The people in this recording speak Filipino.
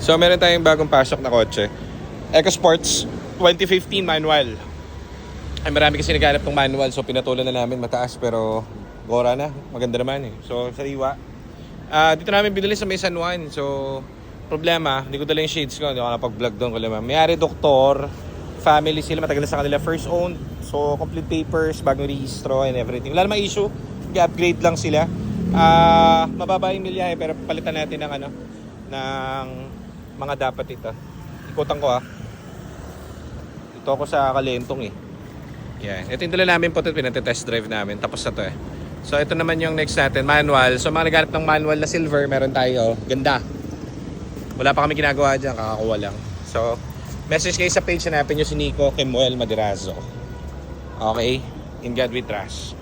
So meron tayong bagong pasok na kotse. EcoSports 2015 manual. Ay marami kasi naghanap ng manual, so pinatulan na namin mataas pero gora na, maganda naman eh. So sariwa. Dito namin binili sa may San Juan. So problema, hindi ko dala yung shades ko, hindi ako nakapag-vlog doon. May-ari doktor, family sila, matagal na sa kanila, first owned. So complete papers, bagong rehistro and everything. Wala namang issue, i-upgrade lang sila. Mababa yung milyahe pero palitan natin ng ng mga dapat ito. Ikutan ko Ito ako sa Kalentong eh. Yan. Ito yung dala namin po ito, pinatitest drive namin. Tapos na to eh. So ito naman yung next natin, manual. So mga naghanap ng manual na silver, meron tayo. Ganda. Wala pa kami ginagawa dyan, kakakuha lang. So, message kayo sa page, hanapin nyo si Nico Kemuel Madirazo. Okay? In God we trust.